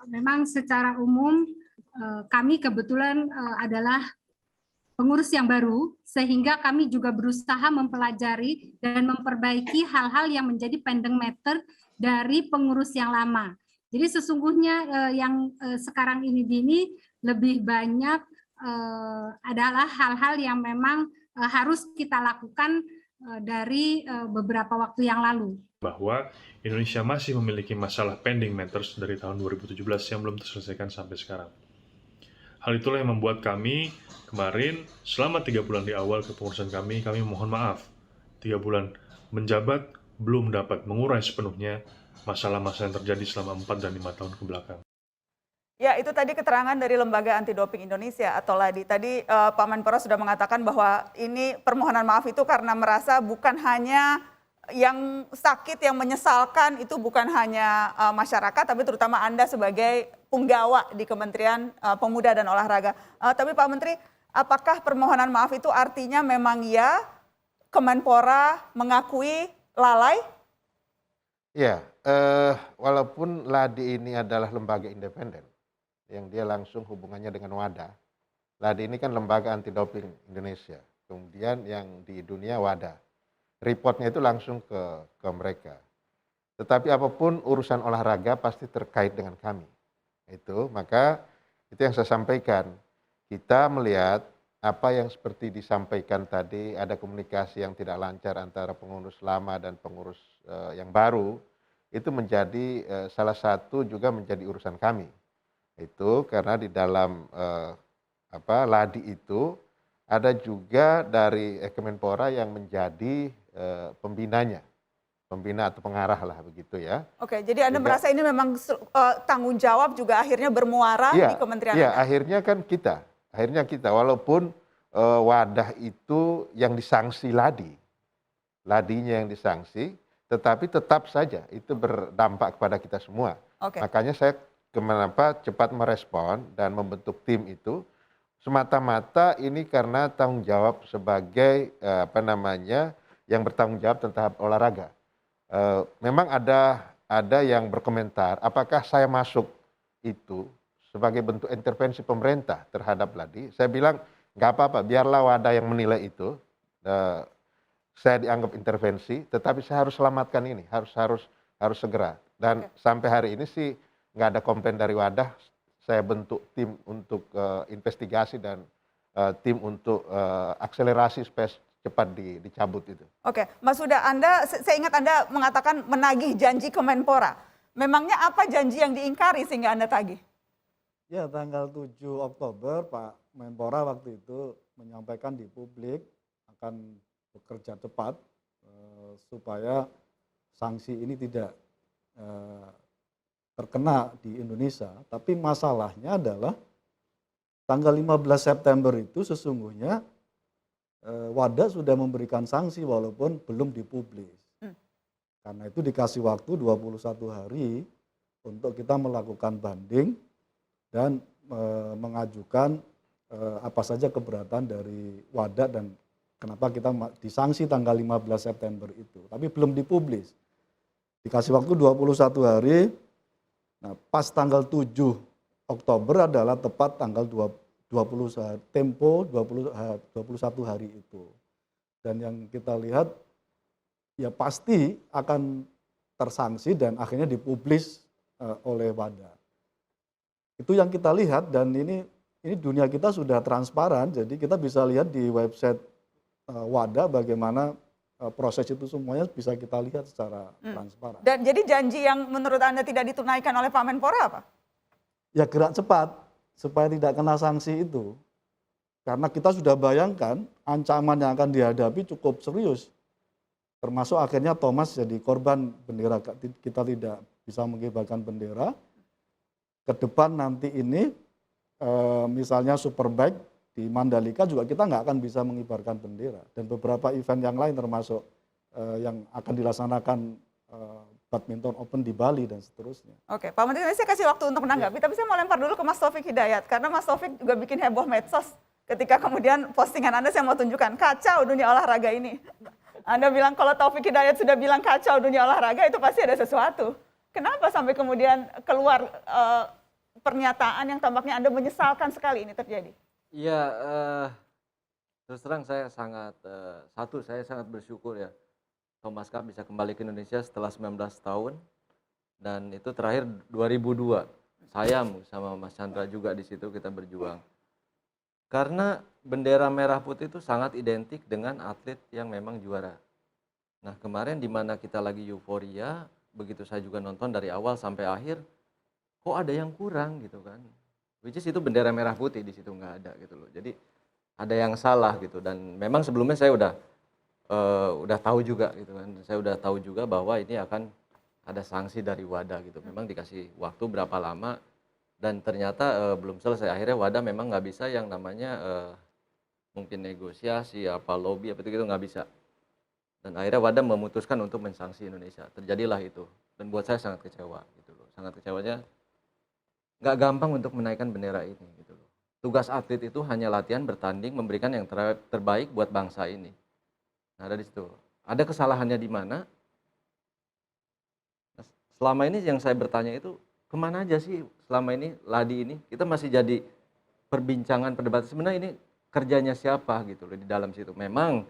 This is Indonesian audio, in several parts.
memang secara umum kami kebetulan adalah pengurus yang baru, sehingga kami juga berusaha mempelajari dan memperbaiki hal-hal yang menjadi pending matter dari pengurus yang lama. Jadi sesungguhnya yang sekarang ini lebih banyak adalah hal-hal yang memang harus kita lakukan dari beberapa waktu yang lalu. Bahwa Indonesia masih memiliki masalah pending matters dari tahun 2017 yang belum terselesaikan sampai sekarang. Hal itulah yang membuat kami kemarin selama 3 bulan di awal kepengurusan kami mohon maaf. 3 bulan menjabat belum dapat mengurai sepenuhnya masalah-masalah yang terjadi selama 4 dan 5 tahun ke belakang. Ya, itu tadi keterangan dari Lembaga Anti Doping Indonesia atau LADI. Tadi Pak Menpora sudah mengatakan bahwa ini permohonan maaf itu karena merasa bukan hanya yang sakit, yang menyesalkan itu bukan hanya masyarakat, tapi terutama Anda sebagai punggawa di Kementerian Pemuda dan Olahraga. Tapi Pak Menteri, apakah permohonan maaf itu artinya memang ya Kemenpora mengakui lalai? Ya, walaupun LADI ini adalah lembaga independen, yang dia langsung hubungannya dengan WADA. LADI ini kan lembaga anti doping Indonesia, kemudian yang di dunia WADA. Reportnya itu langsung ke mereka. Tetapi apapun urusan olahraga pasti terkait dengan kami. Maka itu yang saya sampaikan. Kita melihat apa yang seperti disampaikan tadi, ada komunikasi yang tidak lancar antara pengurus lama dan pengurus yang baru, itu menjadi salah satu juga menjadi urusan kami. Itu karena di dalam LADI itu ada juga dari Kemenpora yang menjadi pembinanya, pembina atau pengarah lah begitu ya. Oke, jadi Anda merasa ini memang tanggung jawab juga akhirnya bermuara di Kementerian Anda? Iya, akhirnya kita walaupun wadah itu yang disanksi LADI-nya yang disanksi, tetapi tetap saja itu berdampak kepada kita semua. Makanya saya cepat merespon dan membentuk tim itu semata-mata ini karena tanggung jawab sebagai yang bertanggung jawab tentang olahraga. Memang ada yang berkomentar, apakah saya masuk itu sebagai bentuk intervensi pemerintah terhadap LADI? Saya bilang nggak apa-apa, biarlah WADA yang menilai itu. Saya dianggap intervensi, tetapi saya harus selamatkan ini, harus segera. Dan sampai hari ini sih nggak ada komplain dari WADA. Saya bentuk tim untuk investigasi dan tim untuk akselerasi supaya cepat dicabut itu. Oke, Mas Huda, saya ingat Anda mengatakan menagih janji Kemenpora. Memangnya apa janji yang diingkari sehingga Anda tagih? Ya, tanggal 7 Oktober Pak Menpora waktu itu menyampaikan di publik akan bekerja cepat supaya sanksi ini tidak terkena di Indonesia. Tapi masalahnya adalah tanggal 15 September itu sesungguhnya WADA sudah memberikan sanksi walaupun belum dipublis. Karena itu dikasih waktu 21 hari untuk kita melakukan banding dan mengajukan apa saja keberatan dari WADA dan kenapa kita disanksi tanggal 15 September itu. Tapi belum dipublis. Dikasih waktu 21 hari, nah pas tanggal 7 Oktober adalah tepat tanggal 21 hari itu. Dan yang kita lihat ya pasti akan tersanksi dan akhirnya dipublis oleh WADA. Itu yang kita lihat dan ini dunia kita sudah transparan, jadi kita bisa lihat di website WADA bagaimana proses itu semuanya bisa kita lihat secara transparan. Dan jadi janji yang menurut Anda tidak ditunaikan oleh Pak Menpora apa? Ya gerak cepat supaya tidak kena sanksi itu. Karena kita sudah bayangkan ancaman yang akan dihadapi cukup serius. Termasuk akhirnya Thomas jadi korban bendera, kita tidak bisa mengibarkan bendera. Ke depan nanti ini misalnya Superbike di Mandalika juga kita nggak akan bisa mengibarkan bendera. Dan beberapa event yang lain termasuk yang akan dilaksanakan Badminton Open di Bali dan seterusnya. Oke, Pak Menteri, saya kasih waktu untuk menanggapi, tapi saya mau lempar dulu ke Mas Taufik Hidayat, karena Mas Taufik juga bikin heboh medsos ketika kemudian postingan Anda saya mau tunjukkan, kacau dunia olahraga ini. Anda bilang kalau Taufik Hidayat sudah bilang kacau dunia olahraga, itu pasti ada sesuatu. Kenapa sampai kemudian keluar pernyataan yang tampaknya Anda menyesalkan sekali ini terjadi? Iya, terus terang saya sangat bersyukur ya Thomas Cup bisa kembali ke Indonesia setelah 19 tahun dan itu terakhir 2002. Saya sama Mas Chandra juga di situ kita berjuang. Karena bendera merah putih itu sangat identik dengan atlet yang memang juara. Nah, kemarin di mana kita lagi euforia, begitu saya juga nonton dari awal sampai akhir, kok ada yang kurang gitu kan. Which is itu bendera merah putih di situ nggak ada gitu loh. Jadi ada yang salah gitu dan memang sebelumnya saya udah tahu juga gitu kan. Saya udah tahu juga bahwa ini akan ada sanksi dari WADA gitu. Memang dikasih waktu berapa lama dan ternyata belum selesai. Akhirnya WADA memang nggak bisa yang namanya mungkin negosiasi apa lobby apa itu gitu nggak bisa. Dan akhirnya WADA memutuskan untuk mensanksi Indonesia. Terjadilah itu. Dan buat saya sangat kecewa gitu loh. Sangat kecewanya nggak gampang untuk menaikkan bendera ini gitu loh. Tugas atlet itu hanya latihan, bertanding, memberikan yang terbaik buat bangsa ini. Nah, dari situ. Ada kesalahannya di mana? Selama ini yang saya bertanya itu, kemana aja sih selama ini Ladi ini? Kita masih jadi perbincangan, perdebatan. Sebenarnya ini kerjanya siapa gitu loh di dalam situ. Memang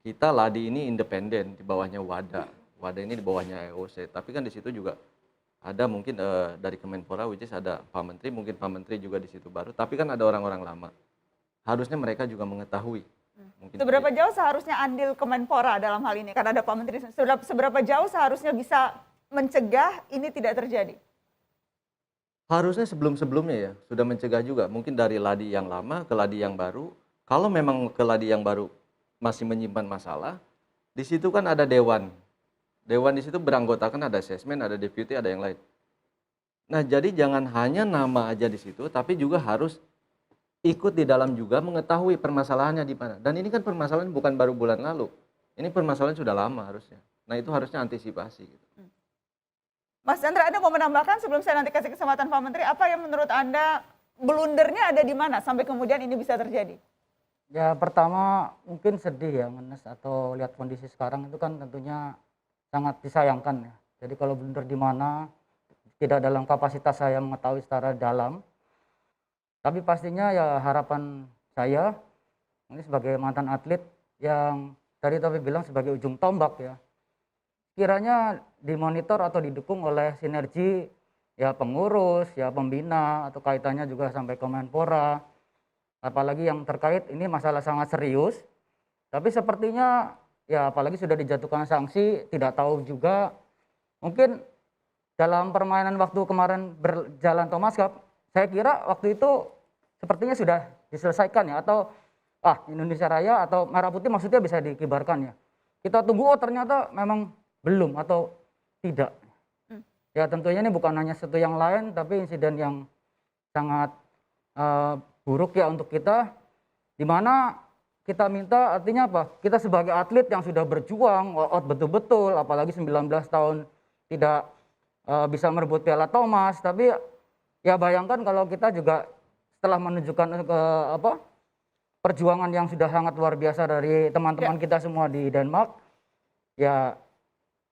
kita Ladi ini independen di bawahnya WADA. WADA ini di bawahnya EOC. Tapi kan di situ juga ada mungkin dari Kemenpora, which is ada Pak Menteri, mungkin Pak Menteri juga di situ baru. Tapi kan ada orang-orang lama. Harusnya mereka juga mengetahui. Mungkin Seberapa jauh seharusnya andil Kemenpora dalam hal ini? Karena ada Pak Menteri. Seberapa jauh seharusnya bisa mencegah ini tidak terjadi? harusnya sebelum-sebelumnya ya sudah mencegah juga. Mungkin dari Ladi yang lama ke Ladi yang baru. Kalau memang ke Ladi yang baru masih menyimpan masalah, di situ kan ada dewan. Dewan di situ beranggotakan ada asesmen, ada deputi, ada yang lain. Nah, jadi jangan hanya nama aja di situ, tapi juga harus ikut di dalam juga mengetahui permasalahannya di mana. Dan ini kan permasalahan bukan baru bulan lalu. Ini permasalahan sudah lama harusnya. Nah, itu harusnya antisipasi gitu. Mas Chandra, Anda mau menambahkan sebelum saya nanti kasih kesempatan Pak Menteri, apa yang menurut Anda blundernya ada di mana sampai kemudian ini bisa terjadi? Ya pertama mungkin sedih ya Ngenes atau lihat kondisi sekarang itu kan tentunya sangat disayangkan ya. Jadi kalau blunder di mana tidak dalam kapasitas saya mengetahui secara dalam. Tapi pastinya ya harapan saya ini sebagai mantan atlet yang tadi Taufik bilang sebagai ujung tombak ya. Kiranya dimonitor atau didukung oleh sinergi ya pengurus, ya pembina atau kaitannya juga sampai Kemenpora. Apalagi yang terkait ini masalah sangat serius. Tapi sepertinya ya apalagi sudah dijatuhkan sanksi, tidak tahu juga mungkin dalam permainan waktu kemarin berjalan Thomas Cup, saya kira waktu itu sepertinya sudah diselesaikan ya atau Indonesia Raya atau Merah Putih maksudnya bisa dikibarkan ya. Kita tunggu ternyata memang belum atau tidak. Ya tentunya ini bukan hanya satu yang lain tapi insiden yang sangat buruk ya untuk kita, di mana kita minta artinya apa? Kita sebagai atlet yang sudah berjuang, out betul-betul, apalagi 19 tahun tidak bisa merebut Piala Thomas, tapi ya bayangkan kalau kita juga setelah menunjukkan perjuangan yang sudah sangat luar biasa dari teman-teman kita semua di Denmark, ya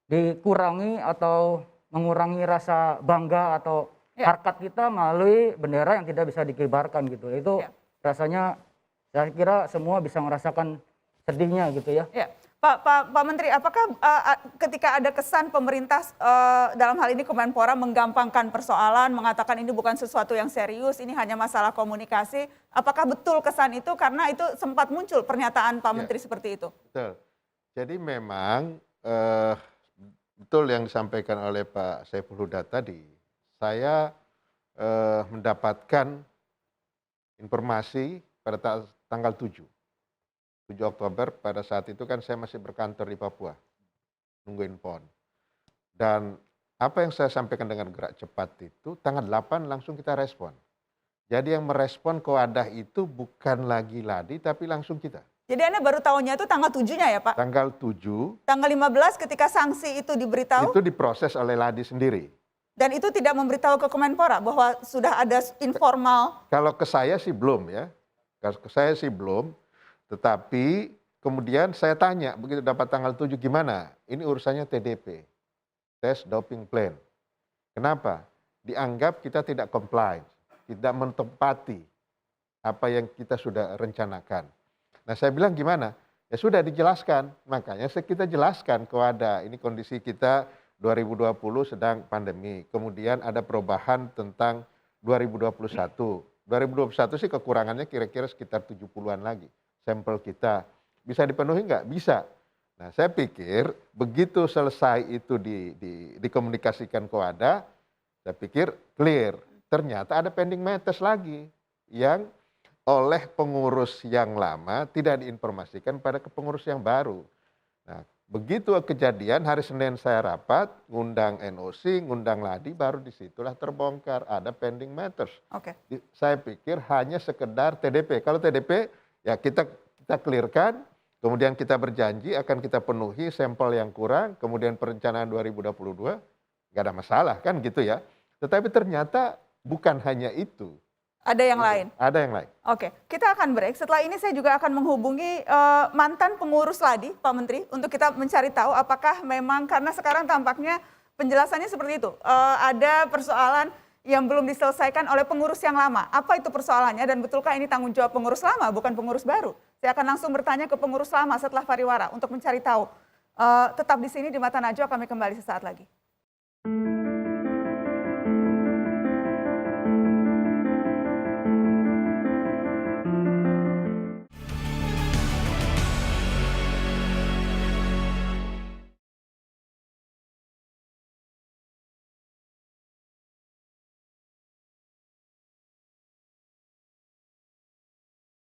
dikurangi atau mengurangi rasa bangga atau harkat kita melalui bendera yang tidak bisa dikibarkan gitu. Itu rasanya saya kira semua bisa merasakan sedihnya gitu ya. Ya. Pak Menteri, apakah ketika ada kesan pemerintah dalam hal ini Kemenpora menggampangkan persoalan, mengatakan ini bukan sesuatu yang serius, ini hanya masalah komunikasi, apakah betul kesan itu karena itu sempat muncul pernyataan Pak Menteri seperti itu? Betul. Jadi memang betul yang disampaikan oleh Pak Saiful Huda tadi. Saya mendapatkan informasi pada tanggal 7 Oktober, pada saat itu kan saya masih berkantor di Papua, nungguin PON. Dan apa yang saya sampaikan dengan gerak cepat itu, tanggal 8 langsung kita respon. Jadi yang merespon ke wadah itu bukan lagi Ladi, tapi langsung kita. Jadi Anda baru tahunya itu tanggal 7-nya ya Pak? Tanggal 7. Tanggal 15 ketika sanksi itu diberitahu? Itu diproses oleh Ladi sendiri. Dan itu tidak memberitahu ke Kemenpora bahwa sudah ada informal? Kalau ke saya sih belum ya. Kalau ke saya sih belum. Tetapi kemudian saya tanya, begitu dapat tanggal 7 gimana? Ini urusannya TDP, Test Doping Plan. Kenapa? Dianggap kita tidak compliance. tidak menempati apa yang kita sudah rencanakan. Nah saya bilang gimana? Ya sudah dijelaskan, makanya kita jelaskan ke WADA, ini kondisi kita 2020 sedang pandemi, kemudian ada perubahan tentang 2021. 2021 sih kekurangannya kira-kira sekitar 70-an lagi sampel kita. Bisa dipenuhi nggak? Bisa. Nah saya pikir begitu selesai itu dikomunikasikan ke WADA, saya pikir clear. Ternyata ada pending matters lagi yang oleh pengurus yang lama tidak diinformasikan pada pengurus yang baru. Nah, begitu kejadian hari Senin saya rapat, ngundang NOC, ngundang Ladi, baru disitulah terbongkar ada pending matters. Oke. Saya pikir hanya sekedar TDP. Kalau TDP ya kita clearkan, kemudian kita berjanji akan kita penuhi sampel yang kurang, kemudian perencanaan 2022 nggak ada masalah kan gitu ya. Tetapi ternyata bukan hanya itu. Ada yang lain? Ada yang lain. Oke, kita akan break. Setelah ini saya juga akan menghubungi mantan pengurus Ladi, Pak Menteri, untuk kita mencari tahu apakah memang, karena sekarang tampaknya penjelasannya seperti itu. Ada persoalan yang belum diselesaikan oleh pengurus yang lama. Apa itu persoalannya dan betulkah ini tanggung jawab pengurus lama, bukan pengurus baru? Saya akan langsung bertanya ke pengurus lama setelah pariwara untuk mencari tahu. Tetap di sini di Mata Najwa, kami kembali sesaat lagi.